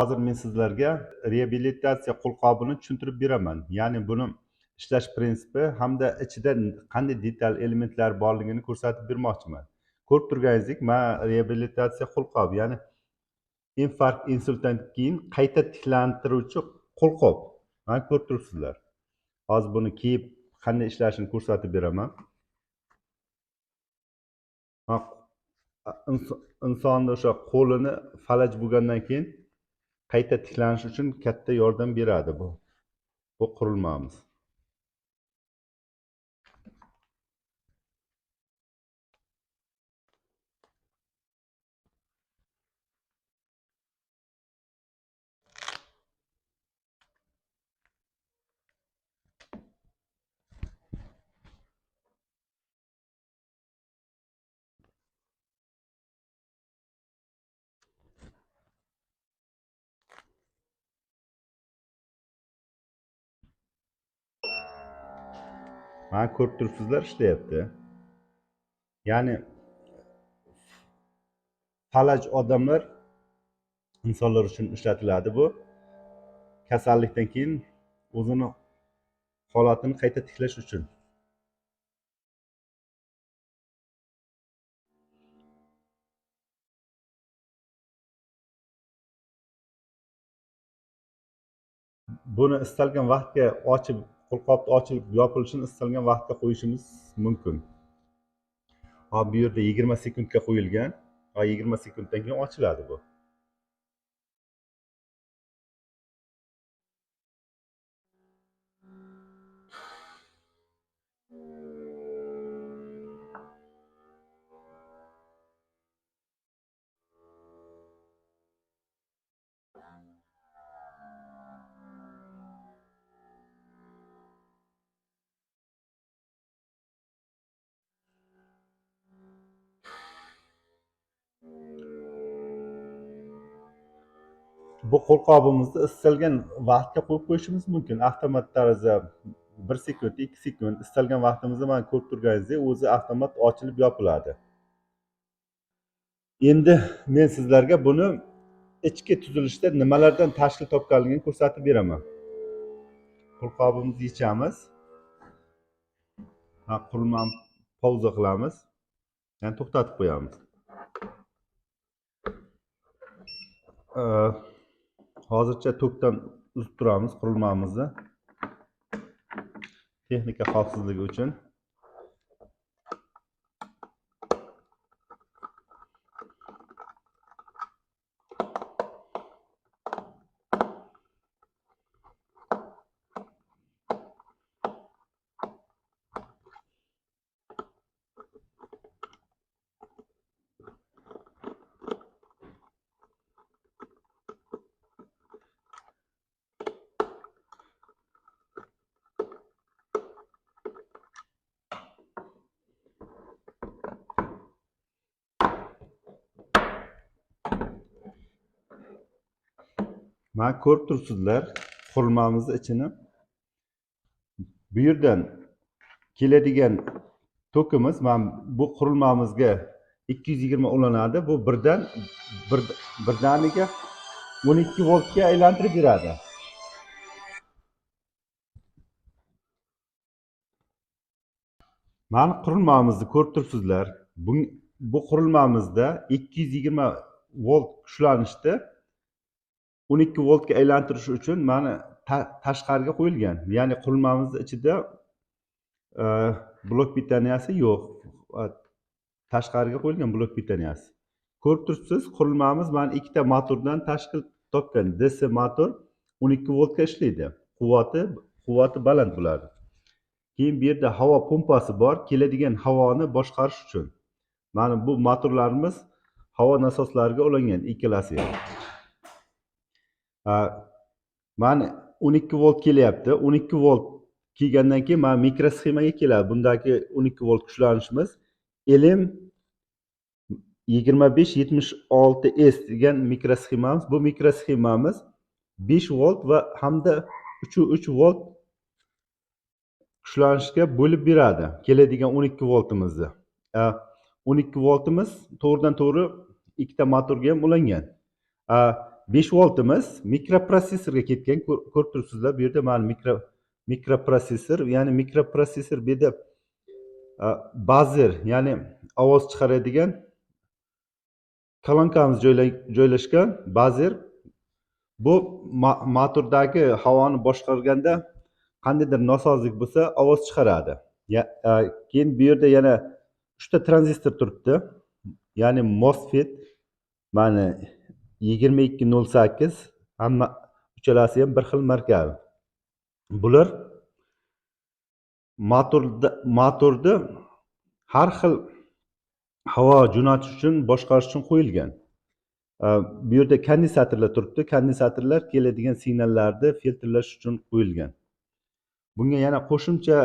Hozir men sizlarga reabilitatsiya qo'lqopini tushuntirib beraman. Ya'ni buni ishlash prinsipi hamda ichida qanday detal elementlar borligini ko'rsatib bermoqchiman. Ko'rib turganingizdek, mana reabilitatsiya qo'lqopi, ya'ni infarkt, insultdan keyin qayta tiklantiruvchi qo'lqop. Mana ko'rib turibsizlar. Hozir buni kiyib qanday ishlashini ko'rsatib beraman. Insonni o'sha qo'lini falaj bo'lgandan keyin qayta tiklanish uchun katta yordam beradi bu qurilmamiz. Mana ko'rib turibsizlar, ishlayapti. Ya'ni falaj odamlar, insonlar uchun ishlatiladi bu. Kasallikdan keyin o'zini holatini qayta tiklash uchun. Buni istalgan vaqtga ochib, qo'lqopni ochilib yopilishini istalgan vaqtga qo'yishimiz mumkin. Hop, bu yerda 20 sekundga qo'yilgan. 20 sekunddan keyin ochiladi bu. Bu qo'lqopimizni istalgan vaqtga qo'yib qo'yishimiz mumkin. Avtomat tarzda 1 sekund, 2 sekund istalgan vaqtimizda mana ko'rib turganingizdek o'zi avtomat ochilib yopiladi. Endi men sizlarga buni ichki tuzilishda nimalardan tashkil topganligini ko'rsatib beraman. Qo'lqopimizni yechamiz. Qurilmani pauza qilamiz. Ya'ni to'xtatib qo'yamiz. Hozircha tokdan uzib turamiz qurilmamizni. Texnika xavfsizligi uchun. Mana ko'rib turibsizlar qurilmamizni ichini. Bu yerdan keladigan tokimiz mana bu qurilmamizga 220 ulanadi. Bu birdaniga 12 voltga aylantirib beradi. Mana qurilmamizni ko'rib turibsizlar. Bu qurilmamizda 220 volt kuchlanishda 12 voltga aylantirish uchun mana tashqariga qo'yilgan. Ya'ni qurilmamiz ichida blok pitaniyasi yo'q. Tashqariga qo'yilgan blok pitaniyasi. Ko'rib turibsiz, qurilmamiz mana ikkita motordan tashkil topgan. DC motor 12 voltga ishlaydi. Quvvati baland bo'ladi. Keyin bu yerda havo pompasi bor, keladigan havoni boshqarish uchun. Mana bu motorlarimiz havo nasoslariga ulangan ikkalasi ham. Mana 12 volt kelyapti. 12 volt kelgandan keyin mana mikrosxemaga keladi. Bundagi 12 volt kuchlanishimiz LM2576S degan mikrosxemamiz. Bu mikrosxemamiz 5 volt va hamda 3 volt kuchlanishga bo'lib beradi. Keladigan 12 voltimizni. 12 voltimiz to'g'ridan to'g'ri ikkita motorga ham ulangan. 5 voltimiz mikroprosessorga ketgan. Ko'rib turibsizlar, bu yerda mana mikroprosessor, ya'ni mikroprosessor bu yerda buzzer, ya'ni ovoz chiqaradigan kolonkamiz joylashgan. Buzzer bu motordagi havoni boshqarganda qandaydir nosozlik bo'lsa ovoz chiqaradi. Keyin bu yerda yana 3 ta tranzistor turibdi. Ya'ni MOSFET mana 2208, hamma uchalasi ham bir xil marka. Bular motorni har xil havo jo'natish uchun, boshqarish uchun qo'yilgan. Bu yerda kondensatorlar turibdi. Kondensatorlar keladigan signallarni filtrlash uchun qo'yilgan. Bunga yana qo'shimcha